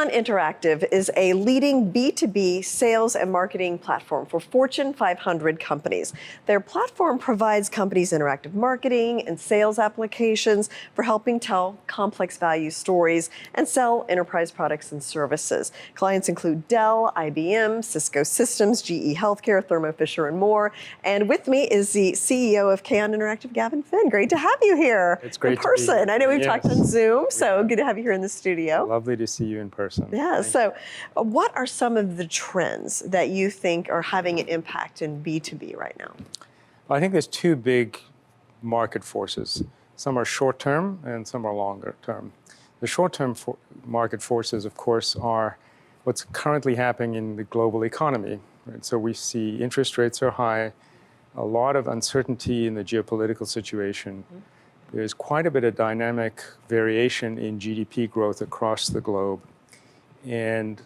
Kaon Interactive is a leading B2B sales and marketing platform for Fortune 500 companies. Their platform provides companies interactive marketing and sales applications for helping tell complex value stories and sell enterprise products and services. Clients include Dell, IBM, Cisco Systems, GE Healthcare, Thermo Fisher, and more. And with me is the CEO of Kaon Interactive, Gavin Finn. Great to have you here It's great in person. To be here. I know we've Yes. talked on Zoom, so good to have you here in the studio. Lovely to see you in person. Yeah, so what are some of the trends that you think are having an impact in B2B right now? I think there's two big market forces. Some are short-term and some are longer-term. The short-term market forces, of course, are what's currently happening in the global economy. Right? So we see interest rates are high, a lot of uncertainty in the geopolitical situation. Mm-hmm. There's quite a bit of dynamic variation in GDP growth across the globe. And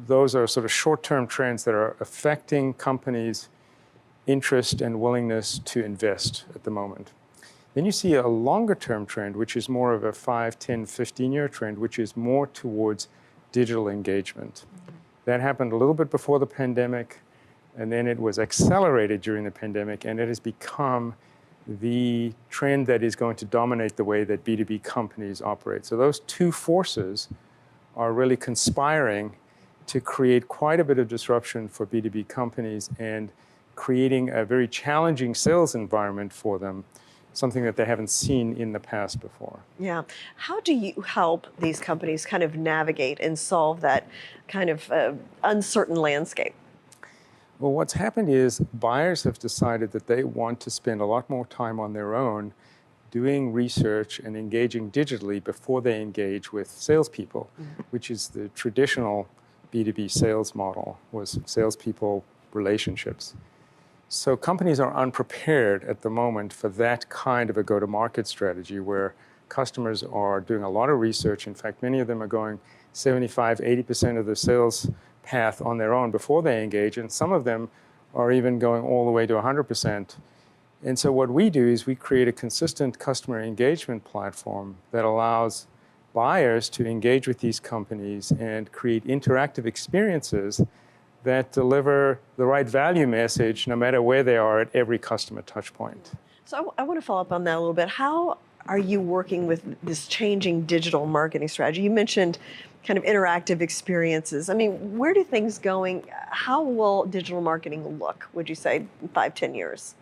those are sort of short-term trends that are affecting companies' interest and willingness to invest at the moment. Then you see a longer-term trend, which is more of a 5, 10, 15-year trend, which is more towards digital engagement. Mm-hmm. That happened a little bit before the pandemic, and then it was accelerated during the pandemic, and it has become the trend that is going to dominate the way that B2B companies operate. So those two forces are really conspiring to create quite a bit of disruption for B2B companies and creating a very challenging sales environment for them, something that they haven't seen in the past before. Yeah. How do you help these companies kind of navigate and solve that kind of uncertain landscape? Well, what's happened is buyers have decided that they want to spend a lot more time on their own doing research and engaging digitally before they engage with salespeople, mm-hmm. which is the traditional B2B sales model, was salespeople relationships. So companies are unprepared at the moment for that kind of a go-to-market strategy where customers are doing a lot of research. In fact, many of them are going 75, 80% of the sales path on their own before they engage, and some of them are even going all the way to 100%. And so what we do is we create a consistent customer engagement platform that allows buyers to engage with these companies and create interactive experiences that deliver the right value message no matter where they are at every customer touch point. So I want to follow up on that a little bit. How are you working with this changing digital marketing strategy? You mentioned kind of interactive experiences. I mean, where do things going? How will digital marketing look, would you say, in 5, 10 years?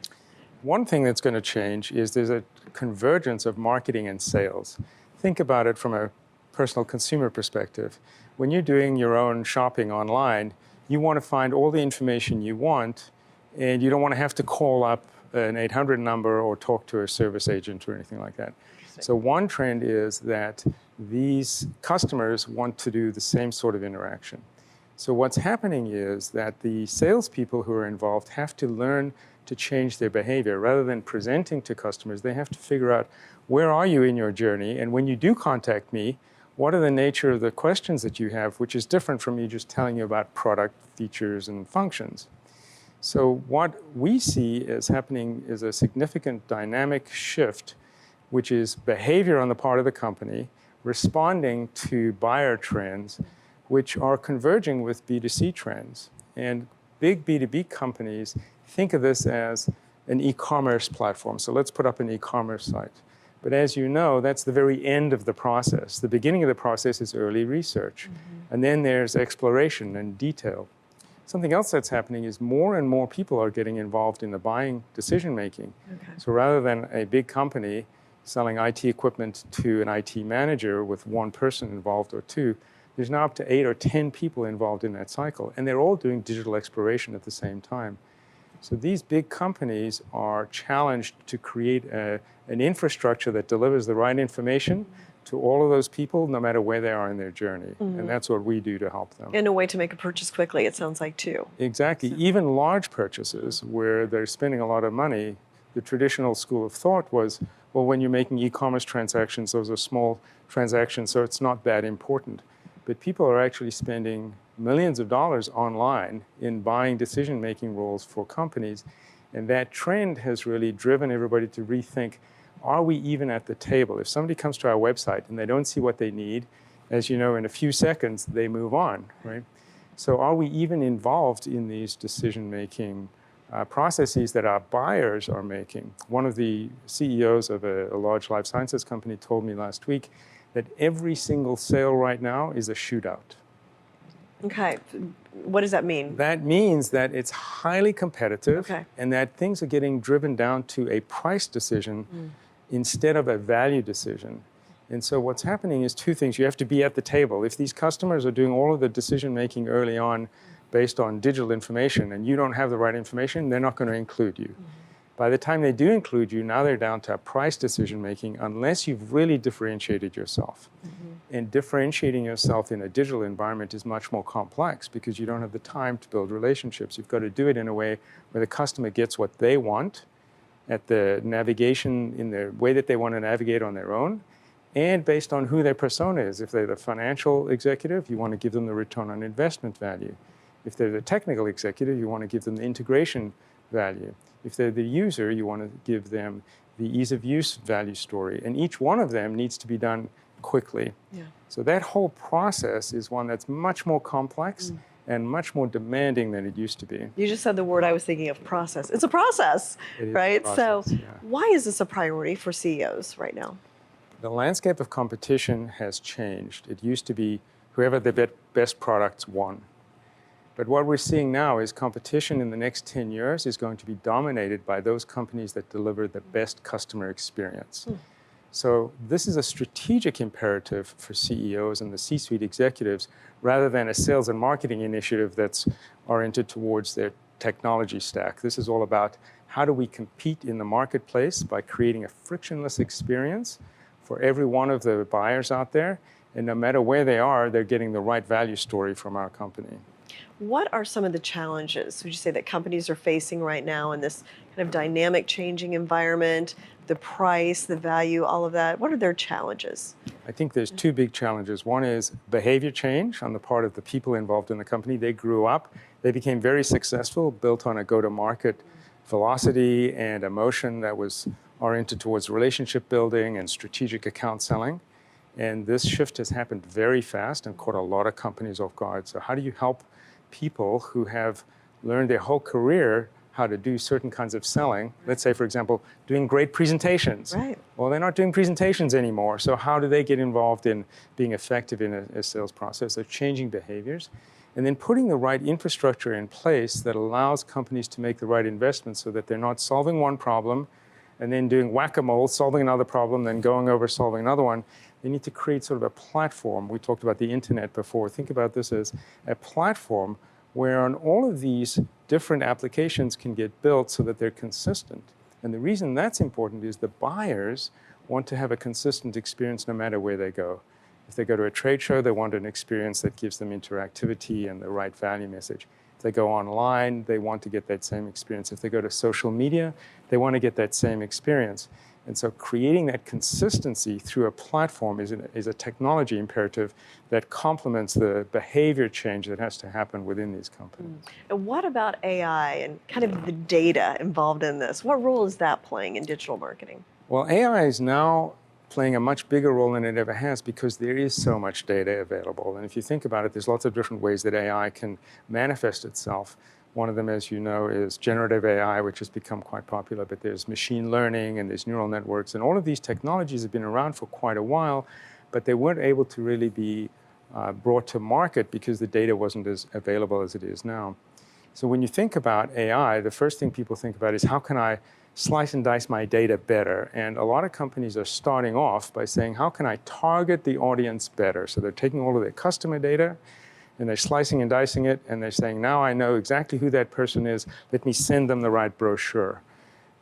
One thing that's going to change is there's a convergence of marketing and sales. Think about it from a personal consumer perspective. When you're doing your own shopping online, you want to find all the information you want, and you don't want to have to call up an 800 number or talk to a service agent or anything like that. So one trend is that these customers want to do the same sort of interaction. So what's happening is that the salespeople who are involved have to learn to change their behavior. Rather than presenting to customers, they have to figure out, where are you in your journey? And when you do contact me, what are the nature of the questions that you have, which is different from me just telling you about product features and functions. So what we see is happening is a significant dynamic shift, which is behavior on the part of the company, responding to buyer trends, which are converging with B2C trends. And big B2B companies think of this as an e-commerce platform. So let's put up an e-commerce site. But as you know, that's the very end of the process. The beginning of the process is early research. Mm-hmm. And then there's exploration and detail. Something else that's happening is more and more people are getting involved in the buying decision-making. Okay. So rather than a big company selling IT equipment to an IT manager with one person involved or two, there's now up to 8 or 10 people involved in that cycle. And they're all doing digital exploration at the same time. So these big companies are challenged to create an infrastructure that delivers the right information to all of those people, no matter where they are in their journey. Mm-hmm. And that's what we do to help them. And a way to make a purchase quickly, it sounds like, too. Exactly. So. Even large purchases where they're spending a lot of money, the traditional school of thought was, well, when you're making e-commerce transactions, those are small transactions, so it's not that important. But people are actually spending millions of dollars online in buying decision-making roles for companies. And that trend has really driven everybody to rethink, are we even at the table? If somebody comes to our website and they don't see what they need, as you know, in a few seconds, they move on, right? So are we even involved in these decision-making processes that our buyers are making? One of the CEOs of a large life sciences company told me last week that every single sale right now is a shootout. Okay, what does that mean? That means that it's highly competitive, Okay. and that things are getting driven down to a price decision instead of a value decision. And so what's happening is two things. You have to be at the table. If these customers are doing all of the decision making early on based on digital information and you don't have the right information, they're not going to include you. By the time they do include you, now they're down to price decision making unless you've really differentiated yourself. And differentiating yourself in a digital environment is much more complex because you don't have the time to build relationships. You've got to do it in a way where the customer gets what they want at the navigation in the way that they want to navigate on their own, and based on who their persona is. If they're the financial executive, you want to give them the return on investment value. If they're the technical executive, you want to give them the integration value. If they're the user, you want to give them the ease of use value story. And each one of them needs to be done quickly. Yeah. So that whole process is one that's much more complex and much more demanding than it used to be. You just said the word I was thinking of, process. It's a process, right? A process, so why is this a priority for CEOs right now? The landscape of competition has changed. It used to be whoever the best products won. But what we're seeing now is competition in the next 10 years is going to be dominated by those companies that deliver the best customer experience. So this is a strategic imperative for CEOs and the C-suite executives rather than a sales and marketing initiative that's oriented towards their technology stack. This is all about how do we compete in the marketplace by creating a frictionless experience for every one of the buyers out there. And no matter where they are, they're getting the right value story from our company. What are some of the challenges, would you say, that companies are facing right now in this kind of dynamic changing environment, the price, the value, all of that? What are their challenges? I think there's two big challenges. One is behavior change on the part of the people involved in the company. They grew up, they became very successful, built on a go-to-market velocity and emotion that was oriented towards relationship building and strategic account selling. And this shift has happened very fast and caught a lot of companies off guard. So how do you help people who have learned their whole career how to do certain kinds of selling? Let's say, for example, doing great presentations. Right. Well, they're not doing presentations anymore. So how do they get involved in being effective in a sales process? They're changing behaviors. And then putting the right infrastructure in place that allows companies to make the right investments so that they're not solving one problem and then doing whack-a-mole, solving another problem, then going over solving another one. They need to create sort of a platform. We talked about the internet before. Think about this as a platform where on all of these different applications can get built so that they're consistent. And the reason that's important is the buyers want to have a consistent experience no matter where they go. If they go to a trade show, they want an experience that gives them interactivity and the right value message. If they go online, they want to get that same experience. If they go to social media, they want to get that same experience. And so creating that consistency through a platform is a technology imperative that complements the behavior change that has to happen within these companies. And what about AI and kind of the data involved in this? What role is that playing in digital marketing? Well, AI is now playing a much bigger role than it ever has because there is so much data available. And if you think about it, there's lots of different ways that AI can manifest itself. One of them, as you know, is generative AI, which has become quite popular, but there's machine learning and there's neural networks. And all of these technologies have been around for quite a while, but they weren't able to really be brought to market because the data wasn't as available as it is now. So when you think about AI, the first thing people think about is how can I slice and dice my data better? And a lot of companies are starting off by saying, how can I target the audience better? So they're taking all of their customer data and they're slicing and dicing it, and they're saying, now I know exactly who that person is, let me send them the right brochure.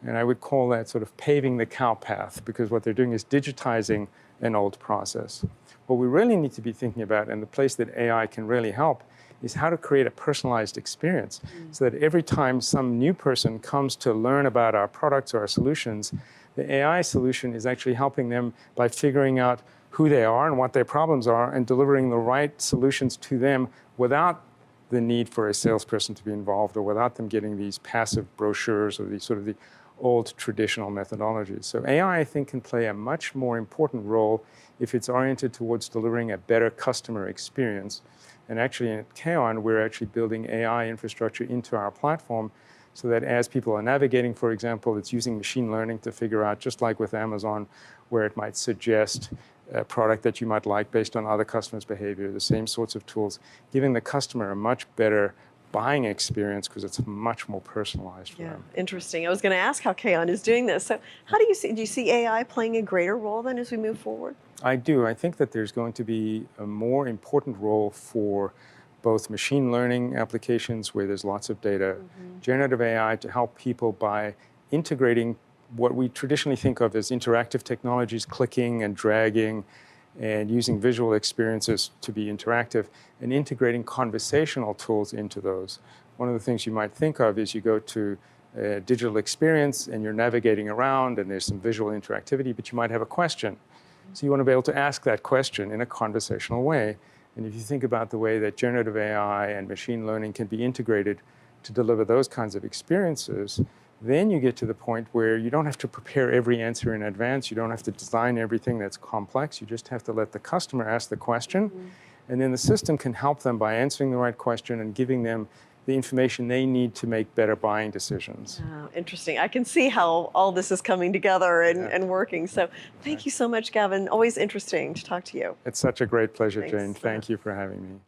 And I would call that sort of paving the cow path, because what they're doing is digitizing an old process. What we really need to be thinking about, and the place that AI can really help, is how to create a personalized experience so that every time some new person comes to learn about our products or our solutions, the AI solution is actually helping them by figuring out who they are and what their problems are and delivering the right solutions to them without the need for a salesperson to be involved or without them getting these passive brochures or these sort of the old traditional methodologies. So AI, I think, can play a much more important role if it's oriented towards delivering a better customer experience. And actually at Kaon, we're actually building AI infrastructure into our platform so that as people are navigating, for example, it's using machine learning to figure out, just like with Amazon, where it might suggest a product that you might like based on other customers' behavior, the same sorts of tools, giving the customer a much better buying experience because it's much more personalized for them. Interesting. I was going to ask how Kaon is doing this. So how do you see AI playing a greater role then as we move forward? I do. I think that there's going to be a more important role for both machine learning applications where there's lots of data, generative AI to help people by integrating what we traditionally think of as interactive technologies, clicking and dragging and using visual experiences to be interactive, and integrating conversational tools into those. One of the things you might think of is you go to a digital experience and you're navigating around and there's some visual interactivity, but you might have a question. So you want to be able to ask that question in a conversational way. And if you think about the way that generative AI and machine learning can be integrated to deliver those kinds of experiences, then you get to the point where you don't have to prepare every answer in advance. You don't have to design everything that's complex. You just have to let the customer ask the question. And then the system can help them by answering the right question and giving them the information they need to make better buying decisions. Oh, interesting. I can see how all this is coming together and working. So thank you so much, Gavin. Always interesting to talk to you. It's such a great pleasure, Thanks. Jane. Thank you for having me.